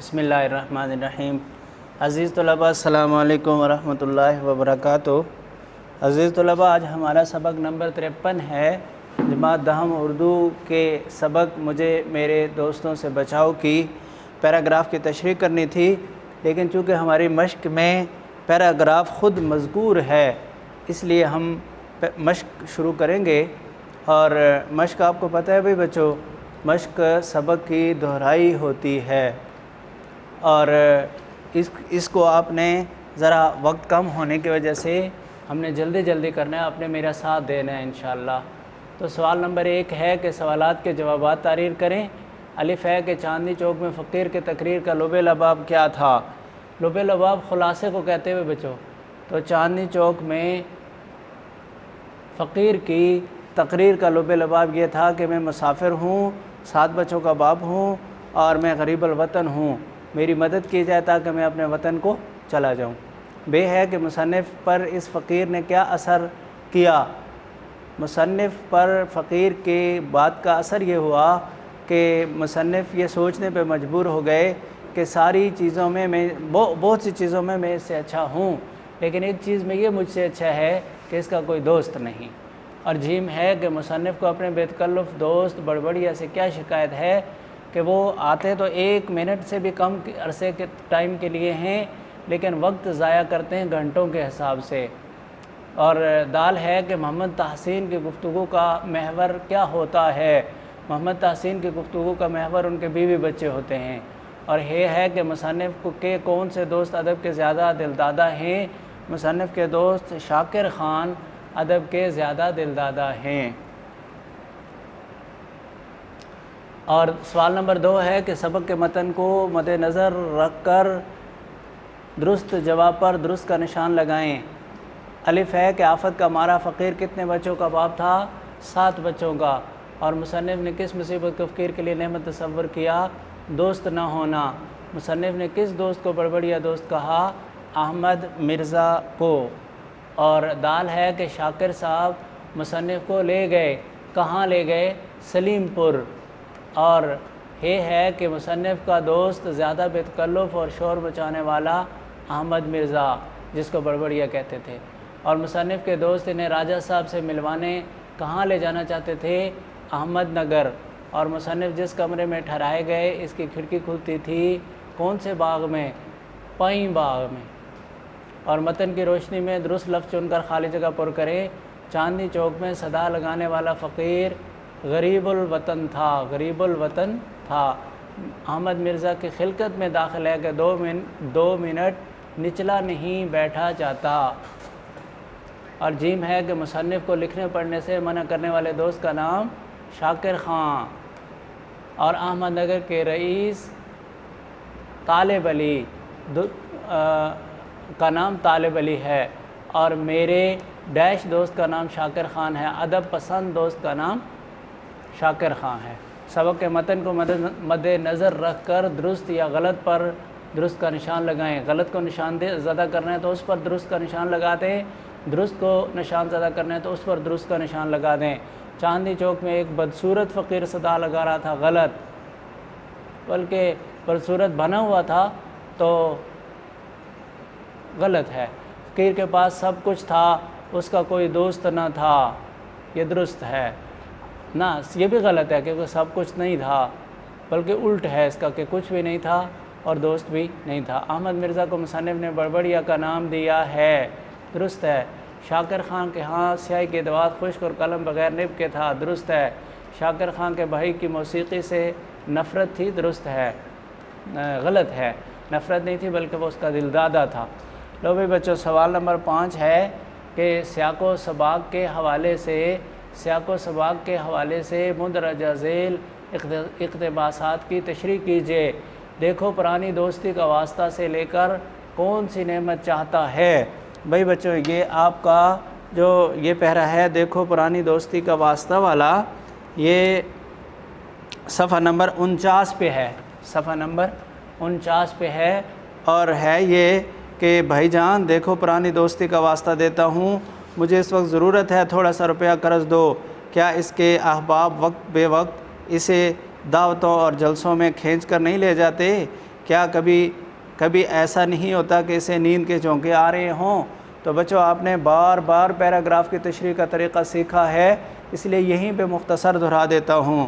بسم اللہ الرحمن الرحیم۔ عزیز طلباء السلام علیکم ورحمۃ اللہ وبرکاتہ۔ عزیز طلباء، آج ہمارا سبق نمبر 53 ہے۔ جماعت دہم اردو کے سبق مجھے میرے دوستوں سے بچاؤ کی پیراگراف کی تشریح کرنی تھی، لیکن چونکہ ہماری مشق میں پیراگراف خود مذکور ہے، اس لیے ہم مشق شروع کریں گے۔ اور مشق آپ کو پتہ ہے بھائی بچوں، مشق سبق کی دہرائی ہوتی ہے، اور اس کو آپ نے ذرا وقت کم ہونے کی وجہ سے ہم نے جلدی کرنا ہے، آپ نے میرا ساتھ دینا ہے انشاءاللہ۔ تو سوال نمبر 1 ہے کہ سوالات کے جوابات تحریر کریں۔ الف ہے کہ چاندنی چوک میں فقیر کے تقریر کا لب لباب کیا تھا؟ لب لباب خلاصے کو کہتے ہوئے بچوں، تو چاندنی چوک میں فقیر کی تقریر کا لب لباب یہ تھا کہ میں مسافر ہوں، 7 بچوں کا باپ ہوں، اور میں غریب الوطن ہوں، میری مدد کی جائے تاکہ میں اپنے وطن کو چلا جاؤں۔ بے ہے کہ مصنف پر اس فقیر نے کیا اثر کیا؟ مصنف پر فقیر کی بات کا اثر یہ ہوا کہ مصنف یہ سوچنے پہ مجبور ہو گئے کہ ساری چیزوں میں بہت سی چیزوں میں اس سے اچھا ہوں، لیکن ایک چیز میں یہ مجھ سے اچھا ہے کہ اس کا کوئی دوست نہیں۔ اور جیم ہے کہ مصنف کو اپنے بے تکلف دوست بڑبڑیا سے کیا شکایت ہے کہ وہ آتے تو 1 منٹ سے بھی کم عرصے کے ٹائم کے لیے ہیں، لیکن وقت ضائع کرتے ہیں گھنٹوں کے حساب سے۔ اور دال ہے کہ محمد تحسین کی گفتگو کا محور کیا ہوتا ہے؟ محمد تحسین کی گفتگو کا محور ان کے بیوی بچے ہوتے ہیں۔ اور ہے کہ مصنف کے کون سے دوست ادب کے زیادہ دلدادہ ہیں؟ مصنف کے دوست شاکر خان ادب کے زیادہ دلدادہ ہیں۔ اور سوال نمبر 2 ہے کہ سبق کے متن کو مد نظر رکھ کر درست جواب پر درست کا نشان لگائیں۔ الف ہے کہ آفت کا مارا فقیر کتنے بچوں کا باپ تھا؟ 7 بچوں کا۔ اور مصنف نے کس مصیبت کو فقیر کے لیے نعمت تصور کیا؟ دوست نہ ہونا۔ مصنف نے کس دوست کو بڑبڑیا دوست کہا؟ احمد مرزا کو۔ اور دال ہے کہ شاکر صاحب مصنف کو لے گئے، کہاں لے گئے؟ سلیم پور۔ اور یہ ہے کہ مصنف کا دوست زیادہ بے تکلف اور شور مچانے والا احمد مرزا، جس کو بڑبڑیا کہتے تھے۔ اور مصنف کے دوست انہیں راجہ صاحب سے ملوانے کہاں لے جانا چاہتے تھے؟ احمد نگر۔ اور مصنف جس کمرے میں ٹھہرائے گئے اس کی کھڑکی کھلتی تھی کون سے باغ میں؟ پائیں باغ میں۔ اور متن کی روشنی میں درست لفظ چن کر خالی جگہ پر کریں۔ چاندنی چوک میں صدا لگانے والا فقیر غریب الوطن تھا، غریب الوطن تھا۔ احمد مرزا کی خلقت میں داخل ہے کہ 2 منٹ نچلا نہیں بیٹھا جاتا۔ اور جیم ہے کہ مصنف کو لکھنے پڑھنے سے منع کرنے والے دوست کا نام شاکر خان، اور احمد نگر کے رئیس طالب علی کا نام طالب علی ہے، اور میرے ڈیش دوست کا نام شاکر خان ہے، ادب پسند دوست کا نام شاکر خان ہے۔ سبق کے متن کو مد نظر رکھ کر درست یا غلط پر درست کا نشان لگائیں۔ غلط کو نشان زدہ کرنا ہے تو اس پر درست کا نشان لگا دیں، درست کو نشان زدہ کرنا ہے تو اس پر درست کا نشان لگا دیں۔ چاندنی چوک میں ایک بدصورت فقیر صدا لگا رہا تھا، غلط، بلکہ بدصورت بنا ہوا تھا تو غلط ہے۔ فقیر کے پاس سب کچھ تھا، اس کا کوئی دوست نہ تھا، یہ درست ہے نا۔ یہ بھی غلط ہے کیونکہ سب کچھ نہیں تھا، بلکہ الٹ ہے اس کا کہ کچھ بھی نہیں تھا اور دوست بھی نہیں تھا۔ احمد مرزا کو مصنف نے بڑبڑیا کا نام دیا ہے، درست ہے۔ شاکر خان کے ہاں سیاہی کے دوات خشک اور قلم بغیر نب کے تھا، درست ہے۔ شاکر خان کے بھائی کی موسیقی سے نفرت تھی، درست ہے۔ غلط ہے، نفرت نہیں تھی بلکہ وہ اس کا دلدادہ تھا۔ لو بھائی بچوں، سوال نمبر 5 ہے کہ سیاق و سباق کے حوالے سے مندرجہ ذیل اقتباسات کی تشریح کیجیے۔ دیکھو پرانی دوستی کا واسطہ سے لے کر کون سی نعمت چاہتا ہے؟ بھائی بچوں، یہ آپ کا جو یہ پیرا ہے دیکھو پرانی دوستی کا واسطہ والا، یہ صفحہ نمبر 49 پہ ہے، صفحہ نمبر 49 پہ ہے، اور ہے یہ کہ بھائی جان دیکھو پرانی دوستی کا واسطہ دیتا ہوں، مجھے اس وقت ضرورت ہے، تھوڑا سا روپیہ قرض دو۔ کیا اس کے احباب وقت بے وقت اسے دعوتوں اور جلسوں میں کھینچ کر نہیں لے جاتے؟ کیا کبھی ایسا نہیں ہوتا کہ اسے نیند کے جھونکے آ رہے ہوں؟ تو بچوں آپ نے بار بار پیراگراف کی تشریح کا طریقہ سیکھا ہے، اس لیے یہیں پہ مختصر دہرا دیتا ہوں۔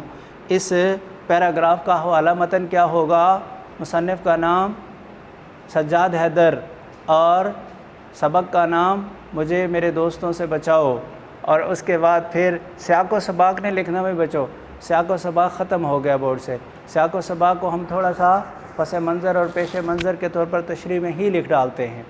اس پیراگراف کا حوالہ متن کیا ہوگا؟ مصنف کا نام سجاد حیدر اور سبق کا نام مجھے میرے دوستوں سے بچاؤ، اور اس کے بعد پھر سیاق و سباق نے لکھنا بھی بچو، سیاق و سباق ختم ہو گیا بورڈ سے، سیاق و سباق کو ہم تھوڑا سا پس منظر اور پیش منظر کے طور پر تشریح میں ہی لکھ ڈالتے ہیں۔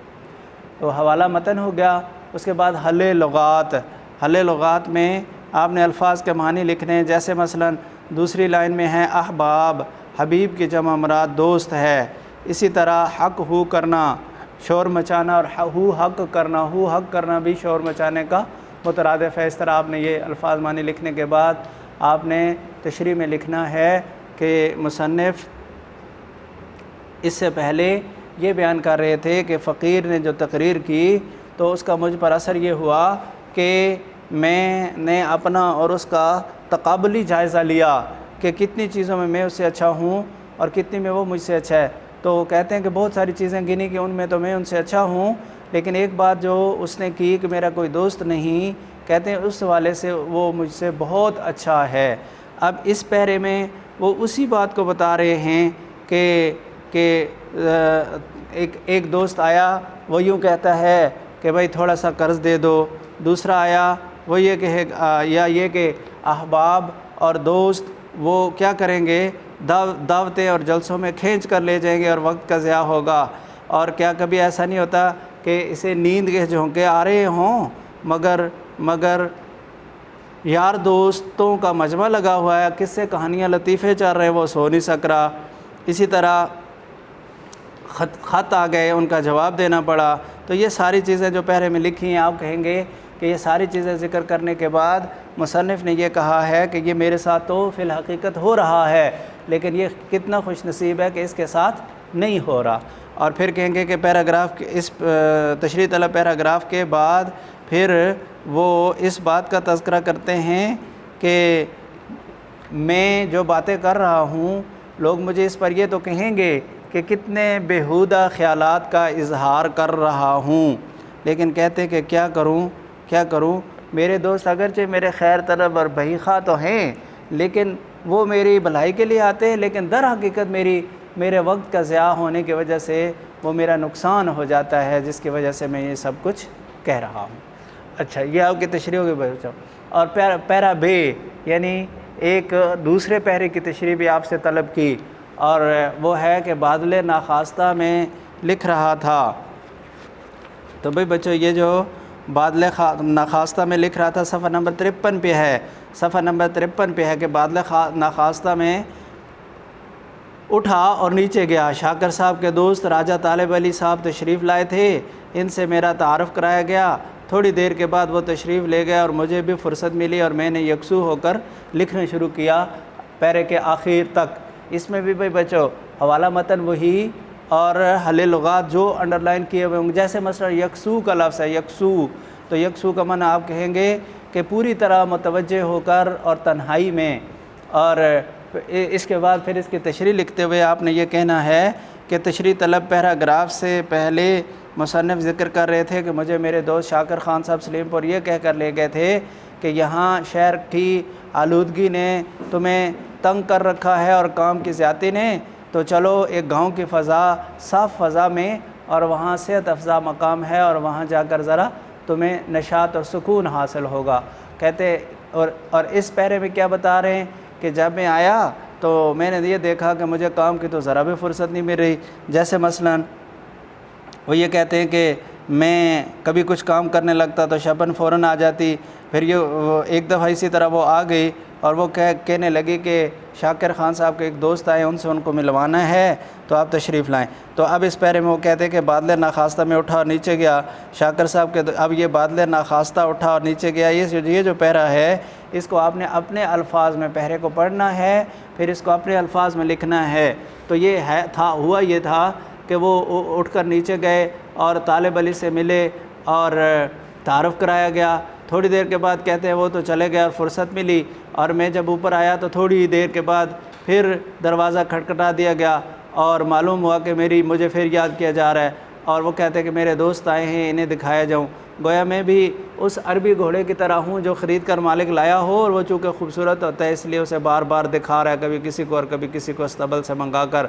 تو حوالہ متن ہو گیا، اس کے بعد حل لغات۔ حل لغات میں آپ نے الفاظ کے معنی لکھنے، جیسے مثلا دوسری لائن میں ہے احباب، حبیب کی جمع مراد دوست ہے۔ اسی طرح حق ہو کرنا، شور مچانا، اور ہو حق کرنا، ہو حق کرنا بھی شور مچانے کا مترادف ہے۔ اس طرح آپ نے یہ الفاظ معنی لکھنے کے بعد آپ نے تشریح میں لکھنا ہے کہ مصنف اس سے پہلے یہ بیان کر رہے تھے کہ فقیر نے جو تقریر کی تو اس کا مجھ پر اثر یہ ہوا کہ میں نے اپنا اور اس کا تقابلی جائزہ لیا کہ کتنی چیزوں میں اس سے اچھا ہوں اور کتنی میں وہ مجھ سے اچھا ہے۔ تو وہ کہتے ہیں کہ بہت ساری چیزیں گنی کہ ان میں تو میں ان سے اچھا ہوں، لیکن ایک بات جو اس نے کی کہ میرا کوئی دوست نہیں، کہتے ہیں اس حوالے سے وہ مجھ سے بہت اچھا ہے۔ اب اس پیرے میں وہ اسی بات کو بتا رہے ہیں کہ ایک دوست آیا، وہ یوں کہتا ہے کہ بھائی تھوڑا سا قرض دے دو۔ دوسرا آیا، وہ یہ کہے یا یہ کہ احباب اور دوست وہ کیا کریں گے، دعوتیں اور جلسوں میں کھینچ کر لے جائیں گے اور وقت کا ضیاع ہوگا۔ اور کیا کبھی ایسا نہیں ہوتا کہ اسے نیند کے جھونکے آ رہے ہوں، مگر یار دوستوں کا مجمع لگا ہوا ہے، کس سے کہانیاں لطیفے چل رہے ہیں، وہ سو نہیں سک رہا۔ اسی طرح خط آ گئے، ان کا جواب دینا پڑا۔ تو یہ ساری چیزیں جو پہلے میں لکھی ہیں، آپ کہیں گے کہ یہ ساری چیزیں ذکر کرنے کے بعد مصنف نے یہ کہا ہے کہ یہ میرے ساتھ تو فی الحقیقت ہو رہا ہے، لیکن یہ کتنا خوش نصیب ہے کہ اس کے ساتھ نہیں ہو رہا۔ اور پھر کہیں گے کہ پیراگراف اس تشریح طلب پیراگراف کے بعد پھر وہ اس بات کا تذکرہ کرتے ہیں کہ میں جو باتیں کر رہا ہوں، لوگ مجھے اس پر یہ تو کہیں گے کہ کتنے بیہودہ خیالات کا اظہار کر رہا ہوں، لیکن کہتے کہ کیا کروں، میرے دوست اگرچہ میرے خیر طلب اور بھائی خواہ تو ہیں، لیکن وہ میری بھلائی کے لیے آتے ہیں، لیکن در حقیقت میرے وقت کا ضیاع ہونے کی وجہ سے وہ میرا نقصان ہو جاتا ہے، جس کی وجہ سے میں یہ سب کچھ کہہ رہا ہوں۔ اچھا، یہ آپ کی تشریح ہوگی بچوں۔ اور پیرا بے یعنی ایک دوسرے پیرے کی تشریح بھی آپ سے طلب کی، اور وہ ہے کہ بادل ناخواستہ میں لکھ رہا تھا۔ تو بھئی بچوں یہ جو بادل ناخواستہ میں لکھ رہا تھا صفحہ نمبر 53 پہ ہے، صفحہ نمبر 53 پہ ہے کہ بادل ناخواستہ میں اٹھا اور نیچے گیا۔ شاکر صاحب کے دوست راجہ طالب علی صاحب تشریف لائے تھے، ان سے میرا تعارف کرایا گیا۔ تھوڑی دیر کے بعد وہ تشریف لے گئے اور مجھے بھی فرصت ملی اور میں نے یکسو ہو کر لکھنا شروع کیا پیرے کے آخر تک۔ اس میں بھی بھئی بچو حوالہ متن وہی اور حل لغات جو انڈر لائن کیے ہوئے ہوں گے، جیسے مثلا یکسو کا لفظ ہے، یکسو، تو یکسو کا معنی آپ کہیں گے کہ پوری طرح متوجہ ہو کر اور تنہائی میں۔ اور اس کے بعد پھر اس کی تشریح لکھتے ہوئے آپ نے یہ کہنا ہے کہ تشریح طلب پیراگراف سے پہلے مصنف ذکر کر رہے تھے کہ مجھے میرے دوست شاکر خان صاحب سلیم پور یہ کہہ کر لے گئے تھے کہ یہاں شہر کی آلودگی نے تمہیں تنگ کر رکھا ہے اور کام کی زیادتی نے، تو چلو ایک گاؤں کی فضا، صاف فضا میں، اور وہاں صحت افزا مقام ہے اور وہاں جا کر ذرا تمہیں نشاط اور سکون حاصل ہوگا۔ کہتے اور اس پیرے میں کیا بتا رہے ہیں کہ جب میں آیا تو میں نے یہ دیکھا کہ مجھے کام کی تو ذرا بھی فرصت نہیں مل رہی۔ جیسے مثلا وہ یہ کہتے ہیں کہ میں کبھی کچھ کام کرنے لگتا تو شبن فوراً آ جاتی، پھر یہ ایک دفعہ اسی طرح وہ آ گئی اور وہ کہنے لگی کہ شاکر خان صاحب کے ایک دوست آئے، ان سے ان کو ملوانا ہے تو آپ تشریف لائیں۔ تو اب اس پیرے میں وہ کہتے ہیں کہ بادل ناخواستہ میں اٹھا اور نیچے گیا شاکر صاحب کے، اب یہ بادل ناخواستہ اٹھا اور نیچے گیا، یہ جو پیرا ہے اس کو آپ نے اپنے الفاظ میں پہرے کو پڑھنا ہے، پھر اس کو اپنے الفاظ میں لکھنا ہے۔ تو یہ ہوا یہ تھا کہ وہ اٹھ کر نیچے گئے اور طالب علی سے ملے اور تعارف کرایا گیا۔ تھوڑی دیر کے بعد کہتے ہیں وہ تو چلے گئے اور فرصت ملی، اور میں جب اوپر آیا تو تھوڑی دیر کے بعد پھر دروازہ کھٹکھٹا دیا گیا اور معلوم ہوا کہ مجھے پھر یاد کیا جا رہا ہے، اور وہ کہتے ہیں کہ میرے دوست آئے ہیں، انہیں دکھایا جاؤں۔ گویا میں بھی اس عربی گھوڑے کی طرح ہوں جو خرید کر مالک لایا ہو، اور وہ چونکہ خوبصورت ہوتا ہے اس لیے اسے بار بار دکھا رہا ہے، کبھی کسی کو اور کبھی کسی کو استبل سے منگا کر۔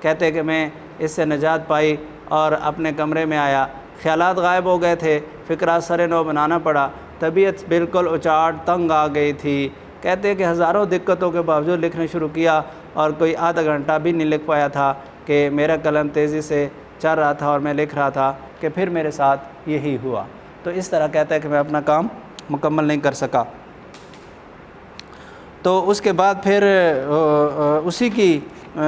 کہتے ہیں کہ میں اس سے نجات پائی اور اپنے کمرے میں آیا، خیالات غائب ہو گئے تھے، فکرہ سر نو بنانا پڑا، طبیعت بالکل اچاٹ تنگ آ گئی تھی۔ کہتے ہیں کہ ہزاروں دقتوں کے باوجود لکھنا شروع کیا، اور کوئی آدھا گھنٹہ بھی نہیں لکھ پایا تھا کہ میرا قلم تیزی سے چل رہا تھا اور میں لکھ رہا تھا کہ پھر میرے ساتھ یہی ہوا۔ تو اس طرح کہتا ہے کہ میں اپنا کام مکمل نہیں کر سکا۔ تو اس کے بعد پھر اسی کی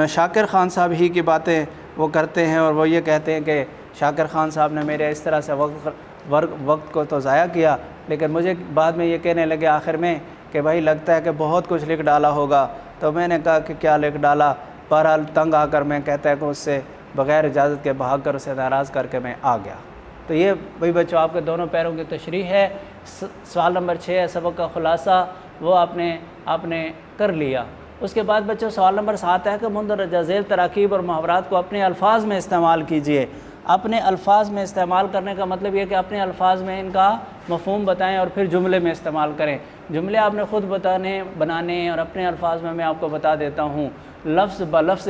شاکر خان صاحب ہی کی باتیں وہ کرتے ہیں، اور وہ یہ کہتے ہیں کہ شاکر خان صاحب نے میرے اس طرح سے وقت کو تو ضائع کیا، لیکن مجھے بعد میں یہ کہنے لگے آخر میں کہ بھائی لگتا ہے کہ بہت کچھ لکھ ڈالا ہوگا۔ تو میں نے کہا کہ کیا لکھ ڈالا؟ بہرحال تنگ آ کر میں کہتا ہے کہ اس سے بغیر اجازت کے بھاگ کر اسے ناراض کر کے میں آ گیا۔ تو یہ بھائی بچوں آپ کے دونوں پیروں کی تشریح ہے۔ سوال نمبر 6 ہے سبق کا خلاصہ، وہ آپ نے کر لیا۔ اس کے بعد بچوں سوال نمبر 7 ہے کہ مندرجہ ذیل تراکیب اور محاورات کو اپنے الفاظ میں استعمال کیجئے۔ اپنے الفاظ میں استعمال کرنے کا مطلب یہ کہ اپنے الفاظ میں ان کا مفہوم بتائیں اور پھر جملے میں استعمال کریں۔ جملے آپ نے خود بنانے ہیں، اور اپنے الفاظ میں آپ کو بتا دیتا ہوں۔ لفظ بلفظ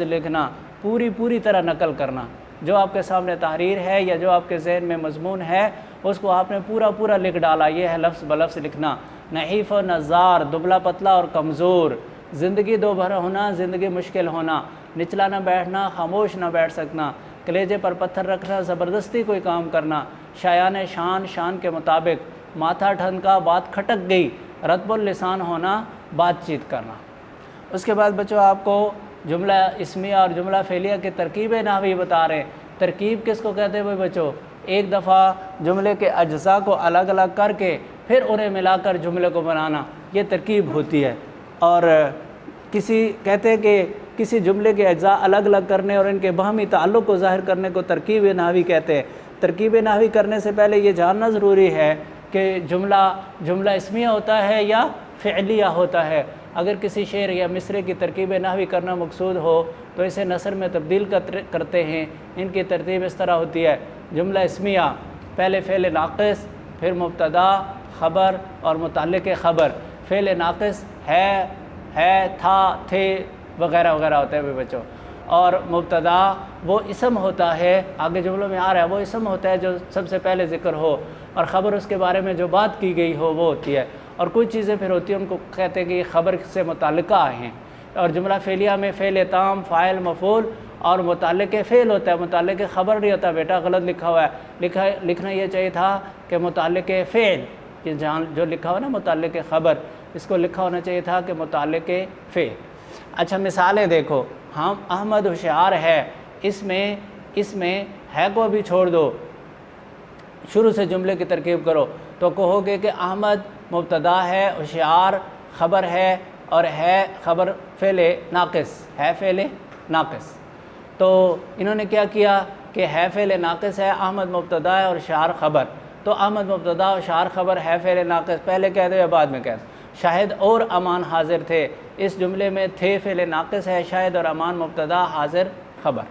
لکھنا، پوری طرح نقل کرنا۔ جو آپ کے سامنے تحریر ہے یا جو آپ کے ذہن میں مضمون ہے اس کو آپ نے پورا لکھ ڈالا، یہ ہے لفظ بلفظ لکھنا۔ نحیف و نزار، دبلا پتلا اور کمزور، زندگی دو بھر ہونا، زندگی مشکل ہونا، نچلا نہ بیٹھنا، خاموش نہ بیٹھ سکنا، کلیجے پر پتھر رکھنا، زبردستی کوئی کام کرنا، شایان شان کے مطابق، ماتھا ٹھنکا، بات کھٹک گئی، رطب اللسان ہونا، بات چیت کرنا۔ اس کے بعد بچوں آپ کو جملہ اسمیہ اور جملہ فعلیہ کے ترکیب نحوی بتا رہے ہیں۔ ترکیب کس کو کہتے ہیں بچوں؟ ایک دفعہ جملے کے اجزاء کو الگ الگ کر کے پھر انہیں ملا کر جملے کو بنانا، یہ ترکیب ہوتی ہے۔ اور کہتے ہیں کہ کسی جملے کے اجزاء الگ الگ کرنے اور ان کے باہمی تعلق کو ظاہر کرنے کو ترکیب نحوی کہتے ہیں۔ ترکیب نحوی کرنے سے پہلے یہ جاننا ضروری ہے کہ جملہ اسمیہ ہوتا ہے یا فعلیہ ہوتا ہے۔ اگر کسی شعر یا مصرے کی ترکیب نحوی کرنا مقصود ہو تو اسے نثر میں تبدیل کرتے ہیں۔ ان کی ترتیب اس طرح ہوتی ہے: جملہ اسمیہ، پہلے فعل ناقص، پھر مبتدا، خبر اور متعلق خبر۔ فعل ناقص ہے، تھا، تھے وغیرہ وغیرہ ہوتا ہے بچوں۔ اور مبتدا وہ اسم ہوتا ہے، آگے جملوں میں آ رہا ہے، وہ اسم ہوتا ہے جو سب سے پہلے ذکر ہو، اور خبر اس کے بارے میں جو بات کی گئی ہو وہ ہوتی ہے۔ اور کچھ چیزیں پھر ہوتی ہیں ان کو کہتے ہیں کہ یہ خبر سے متعلقہ ہیں۔ اور جملہ فعلیہ میں فعل تام، فاعل، مفعول اور متعلق فعل ہوتا ہے، متعلق خبر نہیں ہوتا۔ بیٹا غلط لکھا ہوا ہے، لکھنا یہ چاہیے تھا کہ متعلق فعل، کہ جو لکھا ہوا نا متعلق خبر، اس کو لکھا ہونا چاہیے تھا کہ متعلق فعل۔ اچھا مثالیں دیکھو، ہم احمد ہوشیار ہے، اس میں ہے کو بھی چھوڑ دو، شروع سے جملے کی ترکیب کرو تو کہو گے کہ احمد مبتدا ہے، ہوشیار خبر ہے، اور ہے خبر فعل ناقص، ہے فعل ناقص۔ تو انہوں نے کیا کیا کہ ہے فعل ناقص ہے، احمد مبتدا ہے اور ہوشیار خبر۔ تو احمد مبتدا، ہوشیار خبر، ہے فعل ناقص، پہلے کہہ دو یا بعد میں کہہ دو۔ شاہد اور امان حاضر تھے، اس جملے میں تھے فعل ناقص ہے، شاہد اور امان مبتدا، حاضر خبر۔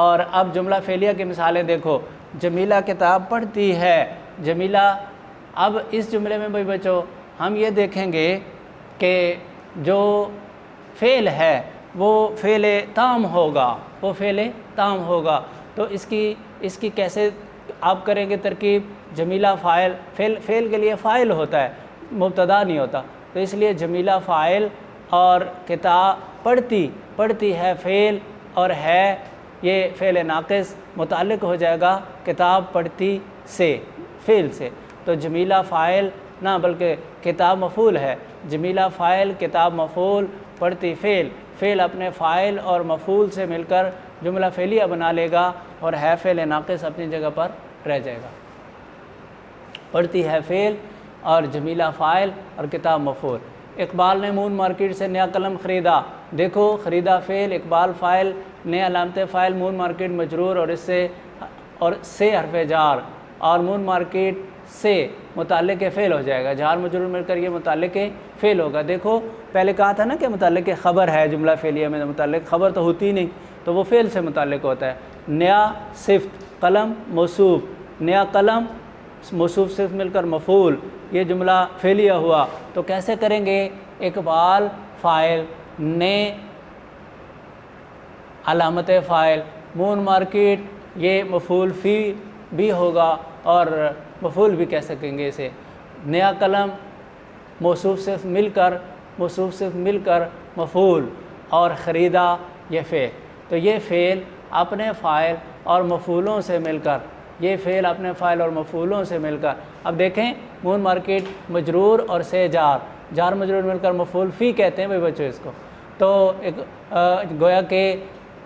اور اب جملہ فعلیہ کی مثالیں دیکھو، جمیلہ کتاب پڑھتی ہے، جمیلہ۔ اب اس جملے میں بھائی بچوں ہم یہ دیکھیں گے کہ جو فعل ہے وہ فعل تام ہوگا، تو اس کی کیسے آپ کریں گے ترکیب؟ جمیلہ فاعل، فعل کے لیے فاعل ہوتا ہے، مبتدا نہیں ہوتا، تو اس لیے جمیلہ فاعل اور کتاب پڑھتی ہے فعل، اور ہے یہ فعل ناقص، متعلق ہو جائے گا کتاب پڑھتی سے، فعل سے۔ تو جمیلہ فاعل نہ بلکہ کتاب مفعول ہے، جمیلہ فاعل، کتاب مفعول، پڑھتی فعل اپنے فاعل اور مفعول سے مل کر جملہ فعلیہ بنا لے گا، اور ہے فعل ناقص اپنی جگہ پر رہ جائے گا۔ پڑھتی ہے فعل اور جمیلہ فاعل اور کتاب مفعول۔ اقبال نے مون مارکیٹ سے نیا قلم خریدا، دیکھو خریدا فعل، اقبال فاعل، نیا علامت فاعل، مون مارکیٹ مجرور، اور سے حرف جار، اور مون مارکیٹ سے متعلق فعل ہو جائے گا، جار مجرور مل کر یہ متعلق فعل ہوگا۔ دیکھو پہلے کہا تھا نا کہ متعلق خبر ہے، جملہ فعلیہ میں متعلق خبر تو ہوتی نہیں، تو وہ فعل سے متعلق ہوتا ہے۔ نیا صفت قلم موصوف، نیا قلم موصوف صفت مل کر مفعول، یہ جملہ فعلیہ ہوا۔ تو کیسے کریں گے؟ اقبال فاعل، نے علامت فاعل، مون مارکیٹ یہ مفعول فی بھی ہوگا اور مفعول بھی کہہ سکیں گے اسے۔ نیا قلم موصوف صفت مل کر مفعول، اور خریدا یہ فعل۔ تو یہ فعل اپنے فاعل اور مفعولوں سے مل کر، اب دیکھیں مون مارکیٹ مجرور اور سے جار مجرور مل کر مفعول فی کہتے ہیں بھائی بچوں اس کو۔ تو گویا کہ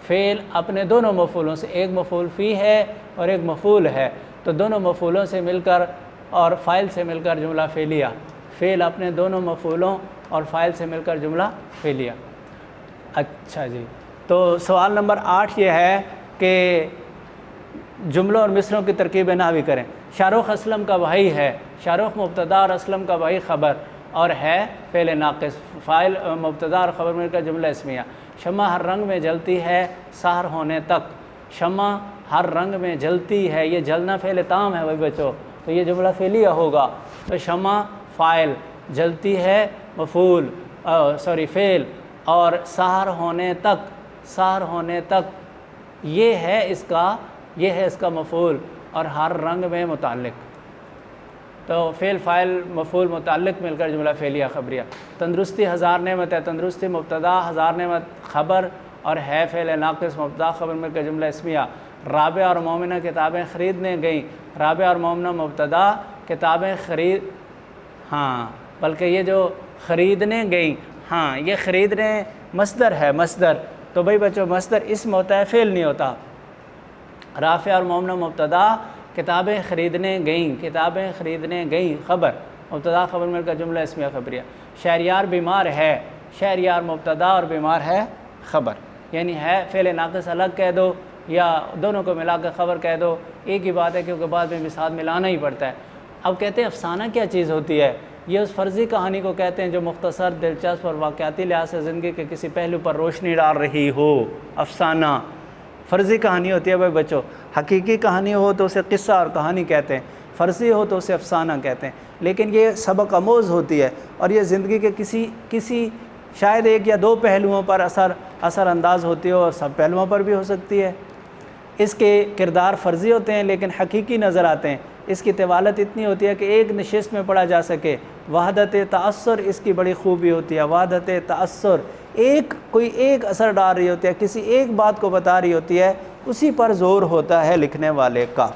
فعل اپنے دونوں مفعولوں سے، ایک مفعول فی ہے اور ایک مفعول ہے، تو دونوں مفعولوں سے مل کر اور فاعل سے مل کر جملہ فعلیہ، فعل اپنے دونوں مفعولوں اور فاعل سے مل کر جملہ فعلیہ۔ اچھا جی، تو سوال نمبر 8 یہ ہے کہ جملوں اور مصرعوں کی ترکیب نحوی کریں۔ شاہ رخ اسلم کا بھائی ہے، شاہ رخ مبتدا اور اسلم کا بھائی خبر، اور ہے فعل ناقص، فاعل مبتدا اور خبر مل کر جملہ اسمیہ۔ شمع ہر رنگ میں جلتی ہے سحر ہونے تک، شمع ہر رنگ میں جلتی ہے، یہ جلنا فعل تام ہے بھائی بچوں، تو یہ جملہ فعلیہ ہوگا۔ تو شمع فاعل، جلتی ہے مفعول فعل، اور سحر ہونے تک یہ ہے اس کا مفعول، اور ہر رنگ میں متعلق، تو فعل فاعل مفعول متعلق مل کر جملہ فعلیہ خبریہ۔ تندرستی ہزار نعمت ہے، تندرستی مبتدا، ہزار نعمت خبر، اور ہے فعل ناقص مبتدا خبر مل کر جملہ اسمیہ۔ رابعہ اور مومنہ کتابیں خریدنے گئیں، رابعہ اور مومنہ مبتدا، کتابیں بلکہ یہ جو خریدنے گئیں، یہ خریدنے مصدر ہے، مصدر، تو بھائی بچوں مصدر اسم ہوتا ہے، فعل نہیں ہوتا۔ رافع اور مومنہ مبتدا، کتابیں خریدنے گئیں خبر، مبتدا خبر مل کر جملہ اسمیہ خبریہ۔ شہریار بیمار ہے، شہریار مبتدا اور بیمار ہے خبر، یعنی ہے فعل ناقص الگ کہہ دو یا دونوں کو ملا کر خبر کہہ دو، ایک ہی بات ہے، کیونکہ بعد میں مثال ملانا ہی پڑتا ہے۔ اب کہتے ہیں افسانہ کیا چیز ہوتی ہے؟ یہ اس فرضی کہانی کو کہتے ہیں جو مختصر، دلچسپ اور واقعاتی لحاظ سے زندگی کے کسی پہلو پر روشنی ڈال رہی ہو۔ افسانہ فرضی کہانی ہوتی ہے بھائی بچوں، حقیقی کہانی ہو تو اسے قصہ اور کہانی کہتے ہیں، فرضی ہو تو اسے افسانہ کہتے ہیں، لیکن یہ سبق آموز ہوتی ہے، اور یہ زندگی کے کسی شاید ایک یا دو پہلوؤں پر اثر انداز ہوتی ہو، اور سب پہلوؤں پر بھی ہو سکتی ہے۔ اس کے کردار فرضی ہوتے ہیں لیکن حقیقی نظر آتے ہیں، اس کی طوالت اتنی ہوتی ہے کہ ایک نشست میں پڑھا جا سکے۔ وحدت تأثر اس کی بڑی خوبی ہوتی ہے، وحدت تأثر، کوئی ایک اثر ڈال رہی ہوتی ہے، کسی ایک بات کو بتا رہی ہوتی ہے، اسی پر زور ہوتا ہے لکھنے والے کا۔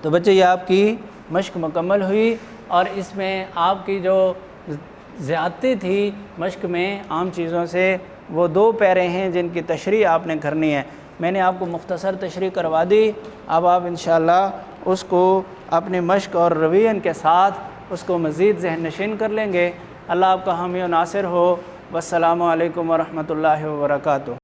تو بچے یہ آپ کی مشق مکمل ہوئی، اور اس میں آپ کی جو زیادتی تھی مشق میں عام چیزوں سے، وہ 2 پیرے ہیں جن کی تشریح آپ نے کرنی ہے۔ میں نے آپ کو مختصر تشریح کروا دی، اب آپ انشاءاللہ اس کو اپنے مشق اور رویین کے ساتھ اس کو مزید ذہن نشین کر لیں گے۔ اللہ آپ کا حامی و ناصر ہو۔ والسلام علیکم ورحمۃ اللہ وبرکاتہ۔